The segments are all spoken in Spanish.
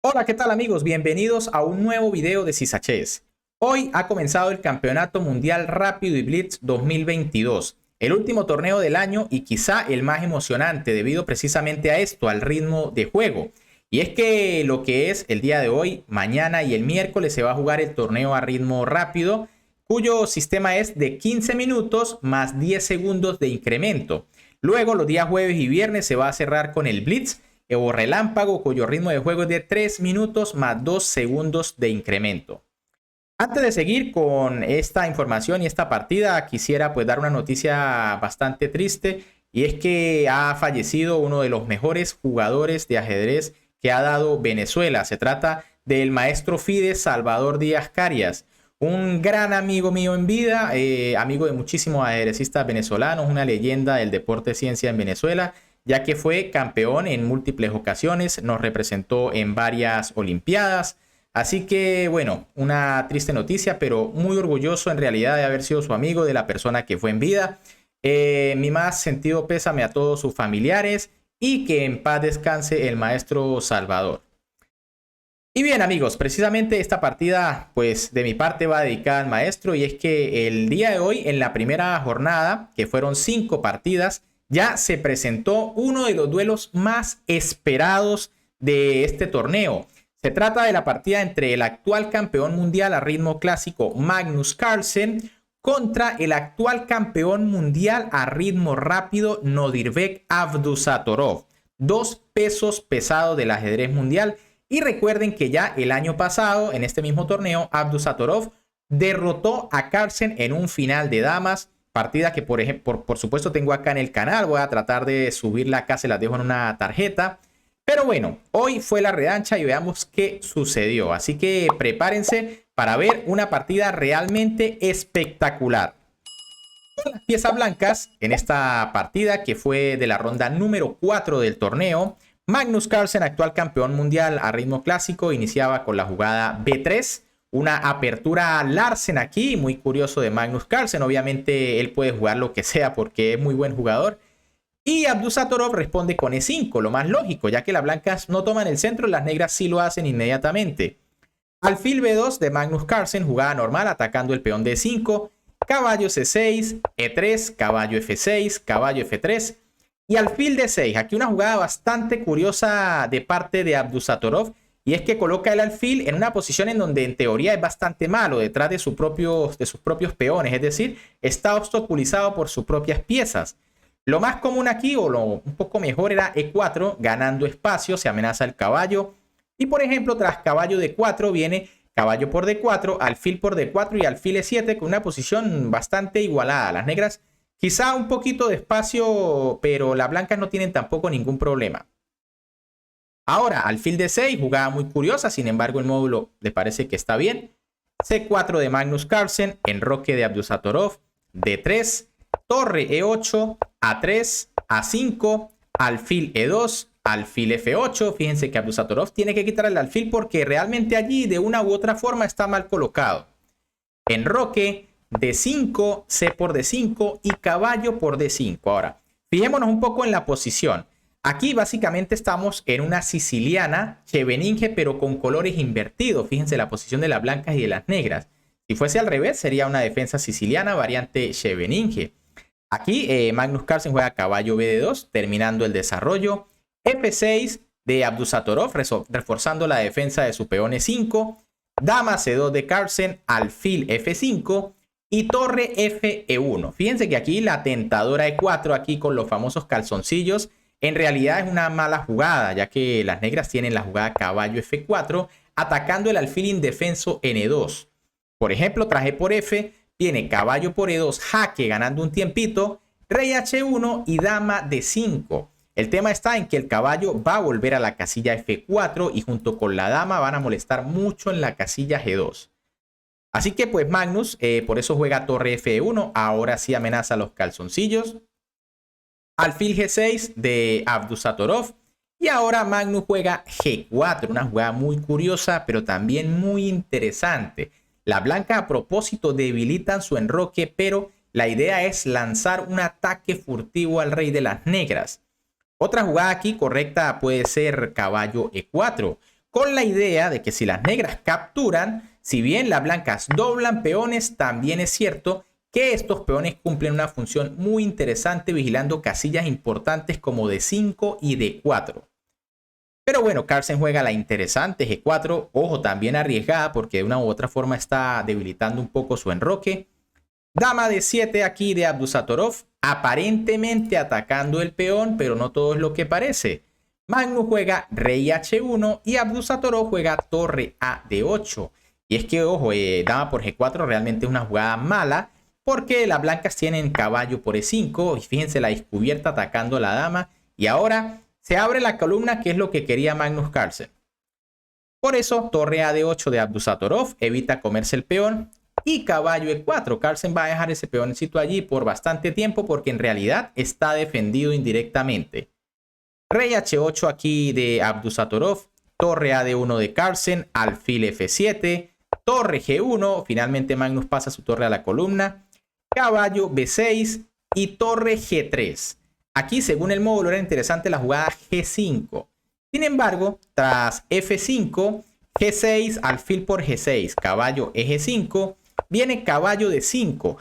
Hola, ¿qué tal amigos? Bienvenidos a un nuevo video de Sisachés. Hoy ha comenzado el Campeonato Mundial Rápido y Blitz 2022, el último torneo del año y quizá el más emocionante debido precisamente a esto, al ritmo de juego. Y es que lo que es el día de hoy, mañana y el miércoles se va a jugar el torneo a ritmo rápido, cuyo sistema es de 15 minutos más 10 segundos de incremento. Luego, los días jueves y viernes se va a cerrar con el Blitz o relámpago, cuyo ritmo de juego es de 3 minutos más 2 segundos de incremento. Antes de seguir con esta información y esta partida, quisiera pues dar una noticia bastante triste, y es que ha fallecido uno de los mejores jugadores de ajedrez que ha dado Venezuela. Se trata del maestro FIDE Salvador Díaz Carias, un gran amigo mío en vida, amigo de muchísimos ajedrecistas venezolanos, una leyenda del deporte ciencia en Venezuela, ya que fue campeón en múltiples ocasiones, nos representó en varias olimpiadas. Así que bueno, una triste noticia, pero muy orgulloso en realidad de haber sido su amigo, de la persona que fue en vida. Mi más sentido pésame a todos sus familiares y que en paz descanse el maestro Salvador. Y bien amigos, precisamente esta partida pues de mi parte va dedicada al maestro, y es que el día de hoy en la primera jornada, que fueron 5 partidas, ya se presentó uno de los duelos más esperados de este torneo. Se trata de la partida entre el actual campeón mundial a ritmo clásico Magnus Carlsen contra el actual campeón mundial a ritmo rápido Nodirbek Abdusattorov, dos pesos pesados del ajedrez mundial. Y recuerden que ya el año pasado, en este mismo torneo, Abdusattorov derrotó a Carlsen en un final de damas, partida que por supuesto tengo acá en el canal. Voy a tratar de subirla acá, se las dejo en una tarjeta. Pero bueno, hoy fue la revancha y veamos qué sucedió. Así que prepárense para ver una partida realmente espectacular. Con las piezas blancas en esta partida, que fue de la ronda número 4 del torneo, Magnus Carlsen, actual campeón mundial a ritmo clásico, iniciaba con la jugada B3, una apertura Larsen aquí, muy curioso de Magnus Carlsen. Obviamente él puede jugar lo que sea porque es muy buen jugador. Y Abdusattorov responde con E5, lo más lógico, ya que las blancas no toman el centro, las negras sí lo hacen inmediatamente. Alfil B2 de Magnus Carlsen, jugada normal, atacando el peón D5, caballo C6, E3, caballo F6, caballo F3 y alfil D6. Aquí una jugada bastante curiosa de parte de Abdusattorov, y es que coloca el alfil en una posición en donde en teoría es bastante malo, detrás de sus propios peones, es decir, está obstaculizado por sus propias piezas. Lo más común aquí, o un poco mejor, era E4, ganando espacio, se amenaza el caballo. Y por ejemplo, tras caballo D4 viene caballo por D4, alfil por D4 y alfil E7, con una posición bastante igualada. Las negras quizá un poquito de espacio, pero las blancas no tienen tampoco ningún problema. Ahora, alfil D6, jugada muy curiosa, sin embargo el módulo le parece que está bien. C4 de Magnus Carlsen, enroque de Abdusattorov, D3, torre E8, A3, A5, alfil E2, alfil F8. Fíjense que Abdusattorov tiene que quitar el alfil porque realmente allí de una u otra forma está mal colocado. Enroque, D5, C por D5 y caballo por D5. Ahora, fijémonos un poco en la posición. Aquí básicamente estamos en una siciliana Scheveningen, pero con colores invertidos. Fíjense la posición de las blancas y de las negras. Si fuese al revés, sería una defensa siciliana variante Scheveningen. Aquí Magnus Carlsen juega caballo BD2, terminando el desarrollo. F6 de Abdusattorov, reforzando la defensa de su peón E5. Dama C2 de Carlsen, alfil F5 y torre Fe1. Fíjense que aquí la tentadora E4, aquí con los famosos calzoncillos, en realidad es una mala jugada, ya que las negras tienen la jugada caballo F4, atacando el alfil indefenso N2. Por ejemplo, tras E por F, viene caballo por E2, jaque, ganando un tiempito, rey H1 y dama D5. El tema está en que el caballo va a volver a la casilla F4 y junto con la dama van a molestar mucho en la casilla G2. Así que pues Magnus, por eso juega torre F1, ahora sí amenaza a los calzoncillos. Alfil G6 de Abdusattorov. Y ahora Magnus juega G4, una jugada muy curiosa, pero también muy interesante. Las blancas a propósito debilitan su enroque, pero la idea es lanzar un ataque furtivo al rey de las negras. Otra jugada aquí correcta puede ser caballo E4, con la idea de que si las negras capturan, si bien las blancas doblan peones, también es cierto que estos peones cumplen una función muy interesante vigilando casillas importantes como D5 y D4. Pero bueno, Carlsen juega la interesante G4, ojo, también arriesgada porque de una u otra forma está debilitando un poco su enroque. Dama D7 aquí de Abdusattorov, aparentemente atacando el peón, pero no todo es lo que parece. Magnus juega rey H1 y Abdusattorov juega torre a D8. Y es que, ojo, dama por G4 realmente es una jugada mala porque las blancas tienen caballo por E5 y fíjense la descubierta atacando a la dama. Y ahora se abre la columna, que es lo que quería Magnus Carlsen. Por eso, torre a D8 de Abdusattorov evita comerse el peón. Y caballo E4. Carlsen va a dejar ese peoncito allí por bastante tiempo porque en realidad está defendido indirectamente. Rey H8 aquí de Abdusattorov. Torre a D1 de Carlsen. Alfil F7. Torre G1. Finalmente Magnus pasa su torre a la columna. Caballo B6 y torre G3. Aquí, según el módulo, era interesante la jugada G5. Sin embargo, tras F5, G6, alfil por G6, caballo G5, viene caballo D5.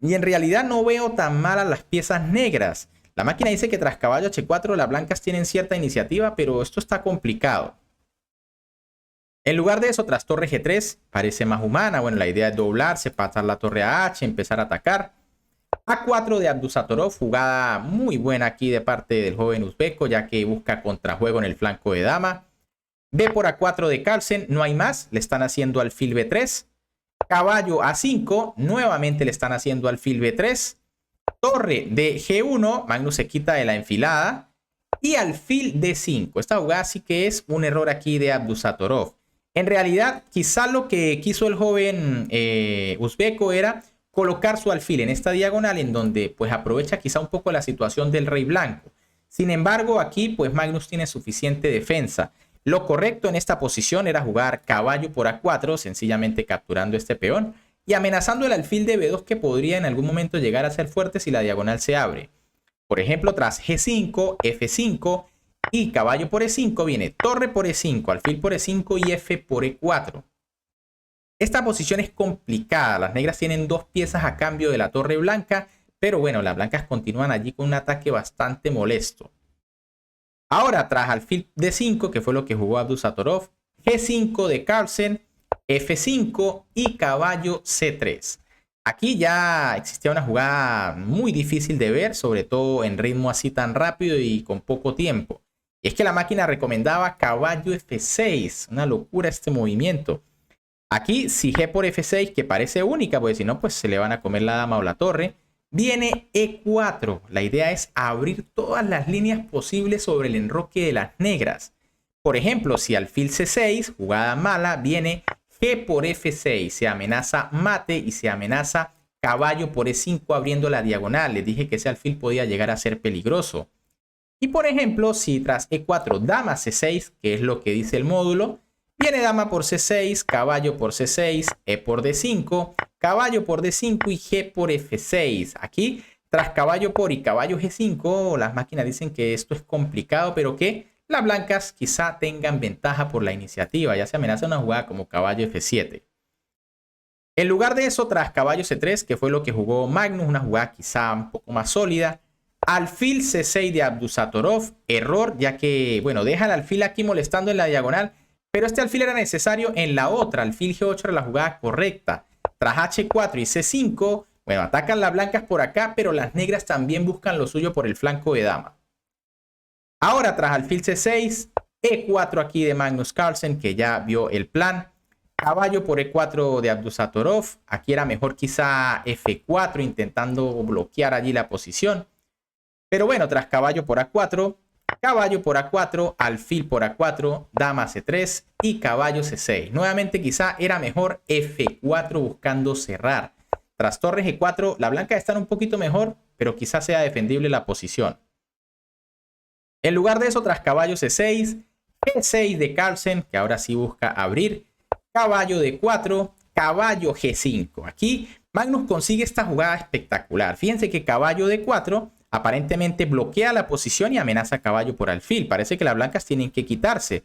Y en realidad no veo tan malas las piezas negras. La máquina dice que tras caballo H4 las blancas tienen cierta iniciativa, pero esto está complicado. En lugar de eso, tras torre G3, parece más humana. Bueno, la idea es doblarse, pasar la torre a H, empezar a atacar. A4 de Abdusattorov, jugada muy buena aquí de parte del joven uzbeco, ya que busca contrajuego en el flanco de dama. B por A4 de Carlsen, no hay más, le están haciendo alfil B3. Caballo A5, nuevamente le están haciendo alfil B3. Torre de G1, Magnus se quita de la enfilada. Y alfil D5. Esta jugada sí que es un error aquí de Abdusattorov. En realidad, quizá lo que quiso el joven uzbeco era colocar su alfil en esta diagonal en donde pues aprovecha quizá un poco la situación del rey blanco. Sin embargo, aquí pues Magnus tiene suficiente defensa. Lo correcto en esta posición era jugar caballo por A4, sencillamente capturando este peón y amenazando el alfil de B2 que podría en algún momento llegar a ser fuerte si la diagonal se abre. Por ejemplo, tras G5, F5 y caballo por E5 viene torre por E5, alfil por E5 y F por E4. Esta posición es complicada, las negras tienen dos piezas a cambio de la torre blanca, pero bueno, las blancas continúan allí con un ataque bastante molesto. Ahora, tras alfil D5, que fue lo que jugó Abdusattorov, G5 de Carlsen, F5 y caballo C3. Aquí ya existía una jugada muy difícil de ver, sobre todo en ritmo así tan rápido y con poco tiempo. Y es que la máquina recomendaba caballo F6, una locura este movimiento. Aquí, si G por F6, que parece única, porque si no, pues se le van a comer la dama o la torre, viene E4. La idea es abrir todas las líneas posibles sobre el enroque de las negras. Por ejemplo, si alfil C6, jugada mala, viene G por F6. Se amenaza mate y se amenaza caballo por E5 abriendo la diagonal. Les dije que ese alfil podía llegar a ser peligroso. Y por ejemplo, si tras E4, dama C6, que es lo que dice el módulo, viene dama por C6, caballo por C6, E por D5, caballo por D5 y G por F6. Aquí, tras caballo por y caballo G5, las máquinas dicen que esto es complicado, pero que las blancas quizá tengan ventaja por la iniciativa. Ya se amenaza una jugada como caballo F7. En lugar de eso, tras caballo C3, que fue lo que jugó Magnus, una jugada quizá un poco más sólida, alfil C6 de Abdusattorov, error, ya que, bueno, deja el alfil aquí molestando en la diagonal, pero este alfil era necesario en la otra. Alfil G8 era la jugada correcta. Tras H4 y C5, bueno, atacan las blancas por acá, pero las negras también buscan lo suyo por el flanco de dama. Ahora, tras alfil C6, E4 aquí de Magnus Carlsen, que ya vio el plan. Caballo por E4 de Abdusattorov. Aquí era mejor quizá F4, intentando bloquear allí la posición. Pero bueno, tras caballo por A4, caballo por A4, alfil por A4, dama C3 y caballo C6. Nuevamente quizá era mejor F4 buscando cerrar. Tras torre G4, la blanca está un poquito mejor, pero quizá sea defendible la posición. En lugar de eso, tras caballo C6, G6 de Carlsen, que ahora sí busca abrir, caballo D4, caballo G5. Aquí Magnus consigue esta jugada espectacular. Fíjense que caballo D4 aparentemente bloquea la posición y amenaza a caballo por alfil. Parece que las blancas tienen que quitarse.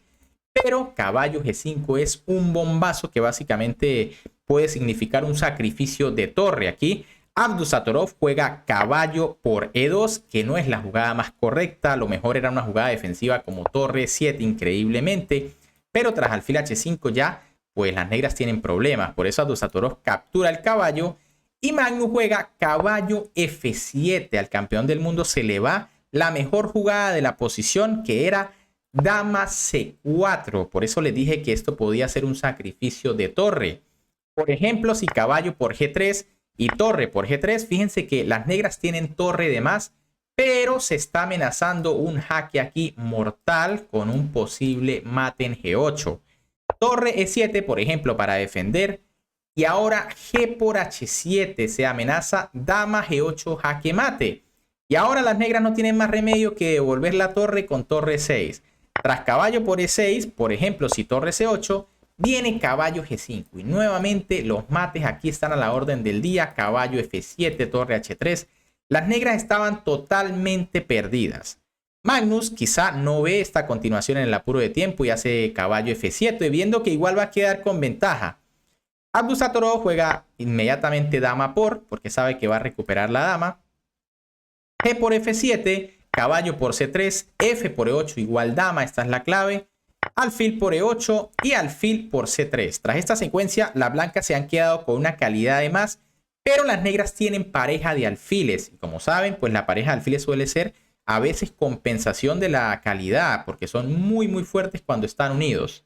pero caballo G5 es un bombazo que básicamente puede significar un sacrificio de torre. Aquí Abdusattorov juega caballo por E2, que no es la jugada más correcta. Lo mejor era una jugada defensiva como torre 7 increíblemente, pero tras alfil H5 ya pues las negras tienen problemas. Por eso Abdusattorov captura el caballo y Magnus juega caballo F7. Al campeón del mundo se le va la mejor jugada de la posición, que era dama C4. Por eso les dije que esto podía ser un sacrificio de torre. Por ejemplo, si caballo por G3 y torre por G3, fíjense que las negras tienen torre de más, pero se está amenazando un jaque aquí mortal con un posible mate en G8. Torre E7, por ejemplo, para defender. Y ahora G por H7 se amenaza dama G8 jaque mate. Y ahora las negras no tienen más remedio que devolver la torre con torre 6. Tras caballo por E6, por ejemplo, si torre C8, viene caballo G5. Y nuevamente los mates aquí están a la orden del día. Caballo F7, torre H3. Las negras estaban totalmente perdidas. Magnus quizá no ve esta continuación en el apuro de tiempo y hace caballo F7, viendo que igual va a quedar con ventaja. Abdusattorov juega inmediatamente dama porque sabe que va a recuperar la dama. G por F7, caballo por C3, F por E8 igual dama, esta es la clave. Alfil por E8 y alfil por C3. Tras esta secuencia, las blancas se han quedado con una calidad de más, pero las negras tienen pareja de alfiles. Y como saben, pues la pareja de alfiles suele ser a veces compensación de la calidad, porque son muy fuertes cuando están unidos.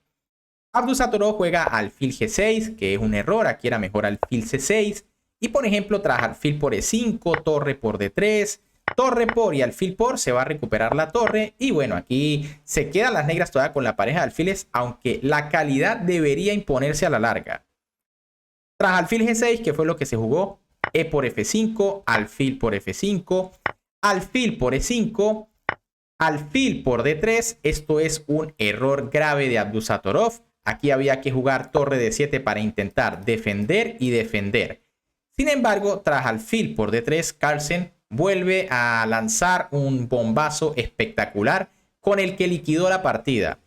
Abdusattorov juega alfil G6, que es un error. Aquí era mejor alfil C6. Y por ejemplo, tras alfil por E5, torre por D3, torre por y alfil por, se va a recuperar la torre. Y bueno, aquí se quedan las negras todavía con la pareja de alfiles, aunque la calidad debería imponerse a la larga. Tras alfil G6, que fue lo que se jugó, E por F5, alfil por F5, alfil por E5, alfil por D3. Esto es un error grave de Abdusattorov. Aquí había que jugar torre D7 para intentar defender y defender. Sin embargo, tras alfil por D3, Carlsen vuelve a lanzar un bombazo espectacular con el que liquidó la partida.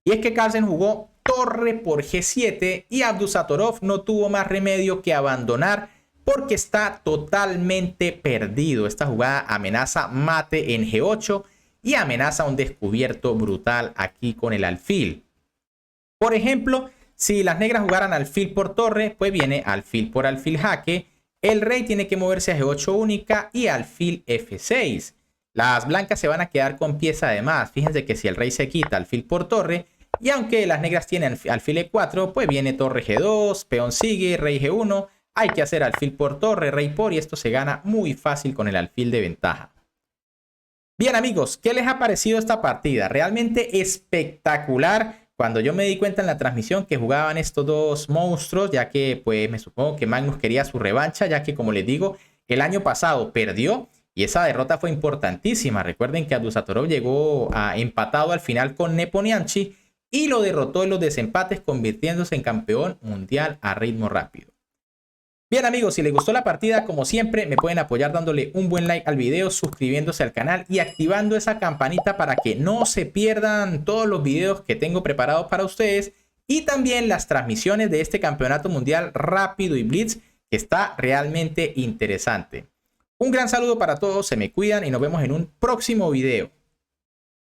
Y es que Carlsen jugó torre por G7 y Abdusattorov no tuvo más remedio que abandonar porque está totalmente perdido. Esta jugada amenaza mate en G8 y amenaza un descubierto brutal aquí con el alfil. Por ejemplo, si las negras jugaran alfil por torre, pues viene alfil por alfil jaque. El rey tiene que moverse a G8 única y alfil F6. Las blancas se van a quedar con pieza de más. Fíjense que si el rey se quita, alfil por torre. Y aunque las negras tienen alfil E4, pues viene torre G2, peón sigue, rey G1. Hay que hacer alfil por torre, rey por, y esto se gana muy fácil con el alfil de ventaja. Bien amigos, ¿qué les ha parecido esta partida? Realmente espectacular. Cuando yo me di cuenta en la transmisión que jugaban estos dos monstruos, ya que pues me supongo que Magnus quería su revancha, ya que como les digo, el año pasado perdió y esa derrota fue importantísima. Recuerden que Abdusattorov llegó empatado al final con Nepomniachtchi y lo derrotó en los desempates, convirtiéndose en campeón mundial a ritmo rápido. Bien amigos, si les gustó la partida, como siempre, me pueden apoyar dándole un buen like al video, suscribiéndose al canal y activando esa campanita para que no se pierdan todos los videos que tengo preparados para ustedes y también las transmisiones de este campeonato mundial rápido y blitz que está realmente interesante. Un gran saludo para todos, se me cuidan y nos vemos en un próximo video.